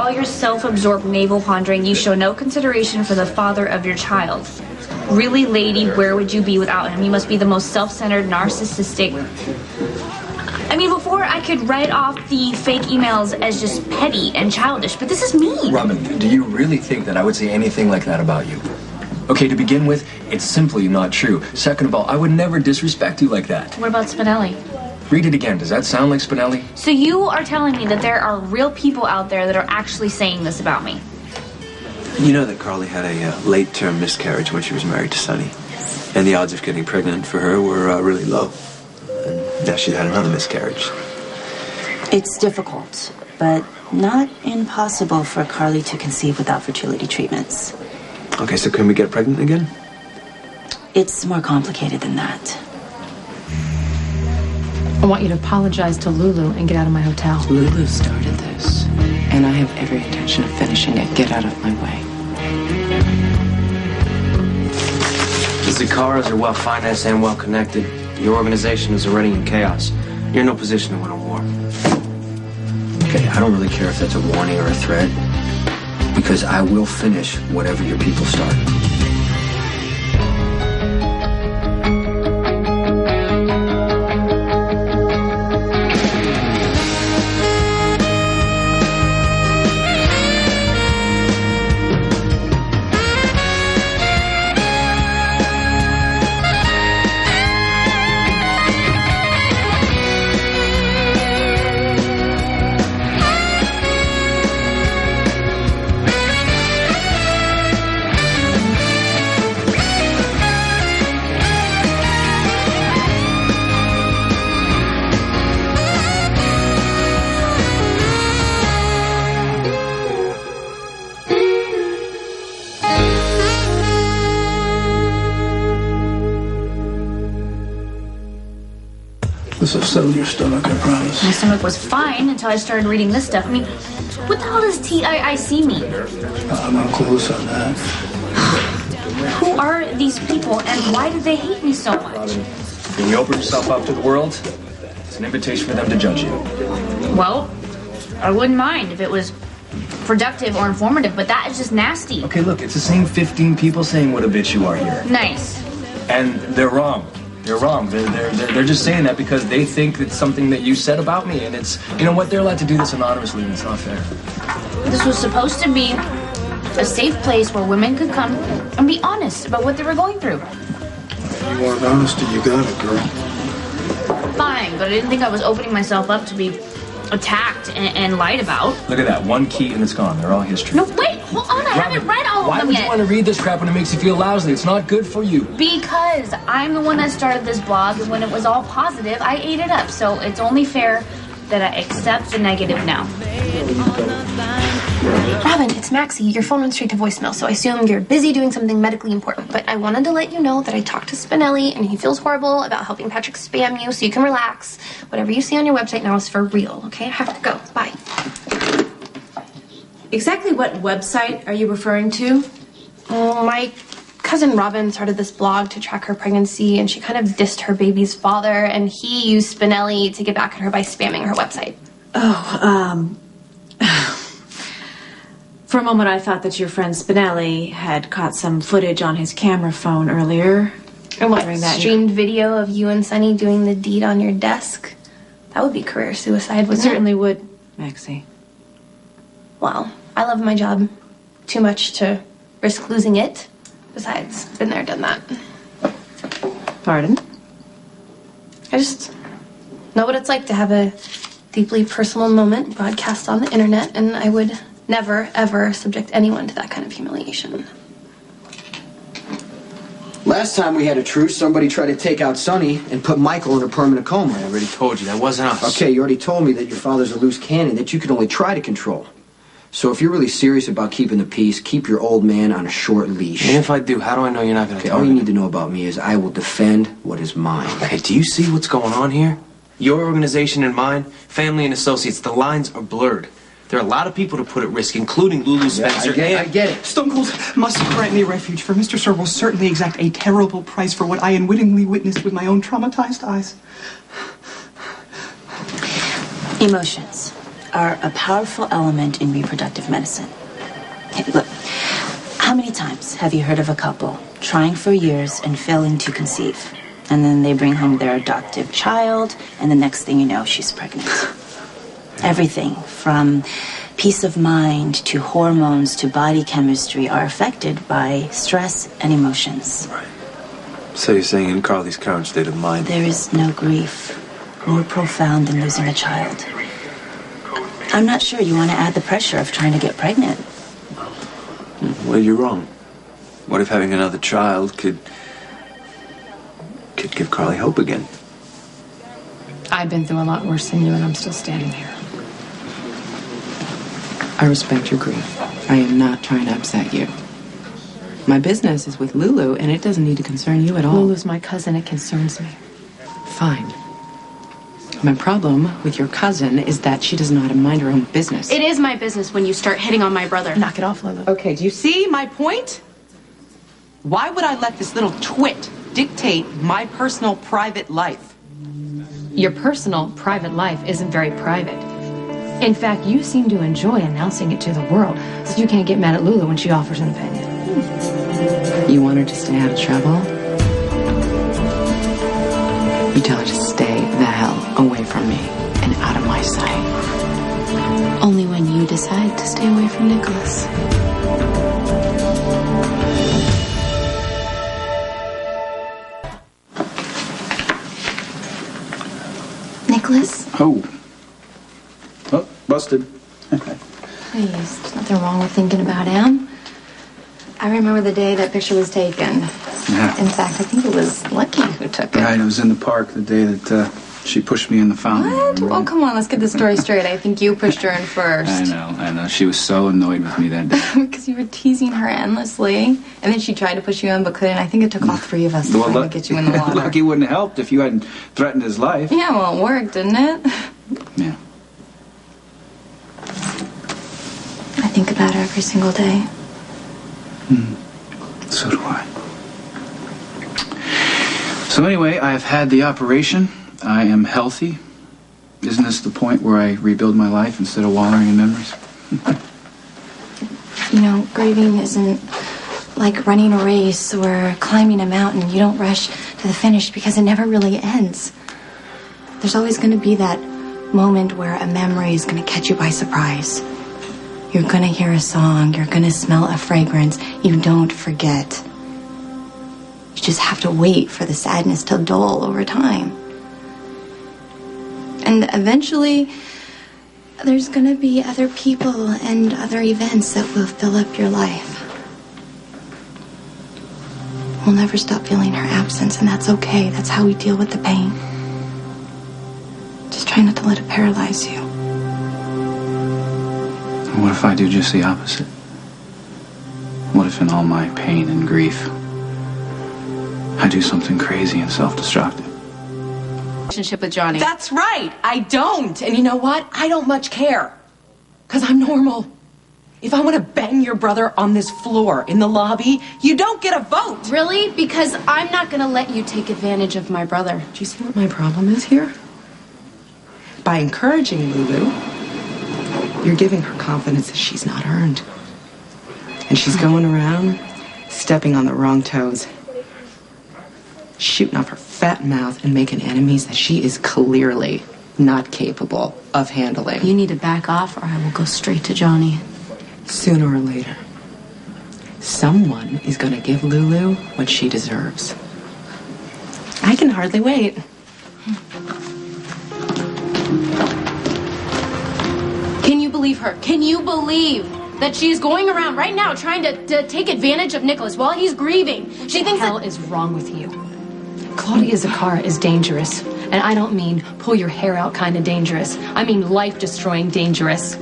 all your self-absorbed navel pondering, you show no consideration for the father of your child. Really, lady, where would you be without him? You must be the most self-centered, narcissistic... I mean, before I could write off the fake emails as just petty and childish, but this is me. Robin, do you really think that I would say anything like that about you? Okay, to begin with, it's simply not true. Second of all, I would never disrespect you like that. What about Spinelli? Read it again. Does that sound like Spinelli? So you are telling me that there are real people out there that are actually saying this about me? You know that Carly had a late-term miscarriage when she was married to Sonny. Yes. And the odds of getting pregnant for her were really low. And now she's had another miscarriage. It's difficult, but not impossible for Carly to conceive without fertility treatments. Okay, so can we get pregnant again? It's more complicated than that. I want you to apologize to Lulu and get out of my hotel. Lulu started this, and I have every intention of finishing it. Get out of my way. The Zakaras are well-financed and well-connected. Your organization is already in chaos. You're in no position to win a war. Okay, I don't really care if that's a warning or a threat, because I will finish whatever your people start. This will settle your stomach, I promise. My stomach was fine until I started reading this stuff. I mean, what the hell does TIIC mean? I'm not close on that. Who are these people and why do they hate me so much? When you open yourself up to the world, it's an invitation for them to judge you. Well, I wouldn't mind if it was productive or informative, but that is just nasty. Okay, look, it's the same 15 people saying what a bitch you are here. Nice. And they're wrong. They're wrong. They're just saying that because they think it's something that you said about me, and it's, you know what, they're allowed to do this anonymously, and it's not fair. This was supposed to be a safe place where women could come and be honest about what they were going through. You want honesty, you got it, girl. Fine, but I didn't think I was opening myself up to be attacked and lied about. Look at that, one key and it's gone. They're all history. No, wait, hold on, I haven't read all of them yet. Why would you want to read this crap when it makes you feel lousy? It's not good for you. Because I'm the one that started this blog, and when it was all positive, I ate it up. So it's only fair that I accept the negative now. Robin, it's Maxie. Your phone went straight to voicemail, so I assume you're busy doing something medically important. But I wanted to let you know that I talked to Spinelli, and he feels horrible about helping Patrick spam you, so you can relax. Whatever you see on your website now is for real, okay? I have to go. Bye. Exactly what website are you referring to? Oh, my cousin Robin started this blog to track her pregnancy, and she kind of dissed her baby's father, and he used Spinelli to get back at her by spamming her website. For a moment, I thought that your friend Spinelli had caught some footage on his camera phone earlier. And what, streamed video of you and Sonny doing the deed on your desk? That would be career suicide, wouldn't it? Certainly would, Maxie. Well, I love my job too much to risk losing it. Besides, been there, done that. Pardon? I just know what it's like to have a deeply personal moment broadcast on the internet, and I would never, ever subject anyone to that kind of humiliation. Last time we had a truce, somebody tried to take out Sonny and put Michael in a permanent coma. I already told you, that wasn't us. Okay, you already told me that your father's a loose cannon that you could only try to control. So if you're really serious about keeping the peace, keep your old man on a short leash. And if I do, how do I know you're not going to all you need to know about me is I will defend what is mine. Okay, do you see what's going on here? Your organization and mine, family and associates, the lines are blurred. There are a lot of people to put at risk, including Lulu Spencer. I get it. Stone Cold must grant me refuge, for Mr. Sir will certainly exact a terrible price for what I unwittingly witnessed with my own traumatized eyes. Emotions. are a powerful element in reproductive medicine. Hey, look, how many times have you heard of a couple trying for years and failing to conceive? And then they bring home their adoptive child, and the next thing you know, she's pregnant. Everything from peace of mind to hormones to body chemistry are affected by stress and emotions. Right. So you're saying in Carly's current state of mind... There is no grief more profound than losing a child. I'm not sure you want to add the pressure of trying to get pregnant. Well, you're wrong. What if having another child could give Carly hope again? I've been through a lot worse than you, and I'm still standing here. I respect your grief. I am not trying to upset you. My business is with Lulu, and it doesn't need to concern you at all. Lulu's my cousin. It concerns me. Fine. My problem with your cousin is that she does not mind her own business. It is my business when you start hitting on my brother. Knock it off, Lulu. Okay, do you see my point? Why would I let this little twit dictate my personal private life? Your personal, private life isn't very private. In fact, you seem to enjoy announcing it to the world, so you can't get mad at Lulu when she offers an opinion. You want her to stay out of trouble? You tell her to stay the hell away from me and out of my sight. Only when you decide to stay away from Nicholas. Nicholas? Oh, busted. Please, there's nothing wrong with thinking about him. I remember the day that picture was taken. Yeah. In fact, I think it was Lucky who took it. Right, it was in the park the day that she pushed me in the fountain. What? Oh, come on, let's get the story straight. I think you pushed her in first. I know. She was so annoyed with me that day. Because you were teasing her endlessly. And then she tried to push you in, but couldn't. I think it took all three of us to finally get you in the water. Lucky wouldn't have helped if you hadn't threatened his life. Yeah, well, it worked, didn't it? Yeah. I think about her every single day. So do I. So anyway, I have had the operation. I am healthy. Isn't this the point where I rebuild my life instead of wallowing in memories? You know, grieving isn't like running a race or climbing a mountain. You don't rush to the finish because it never really ends. There's always going to be that moment where a memory is going to catch you by surprise. You're going to hear a song. You're going to smell a fragrance. You don't forget. You just have to wait for the sadness to dull over time. And eventually, there's going to be other people and other events that will fill up your life. We'll never stop feeling her absence, and that's okay. That's how we deal with the pain. Just try not to let it paralyze you. What if I do just the opposite? What if in all my pain and grief, I do something crazy and self-destructive? Relationship with Johnny. That's right. I don't. And you know what? I don't much care. Because I'm normal. If I want to bang your brother on this floor in the lobby, you don't get a vote. Really? Because I'm not going to let you take advantage of my brother. Do you see what my problem is here? By encouraging Lulu, you're giving her confidence that she's not earned. And she's going around stepping on the wrong toes. Shooting off her fat mouth and making enemies that she is clearly not capable of handling. You need to back off or I will go straight to Johnny. Sooner or later, someone is going to give Lulu what she deserves. I can hardly wait. Can you believe her? Can you believe that she's going around right now trying to take advantage of Nicholas while he's grieving? She thinks What the hell is wrong with you? Claudia Zacchara is dangerous. And I don't mean pull your hair out kind of dangerous. I mean life-destroying dangerous.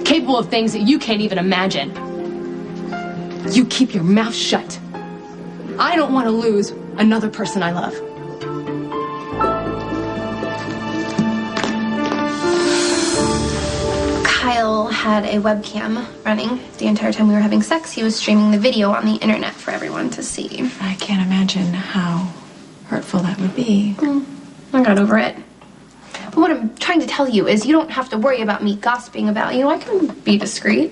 Capable of things that you can't even imagine. You keep your mouth shut. I don't want to lose another person I love. Kyle had a webcam running the entire time we were having sex. He was streaming the video on the internet for everyone to see. I can't imagine how hurtful that would be. I got over it. But what I'm trying to tell you is you don't have to worry about me gossiping about you. I can be discreet.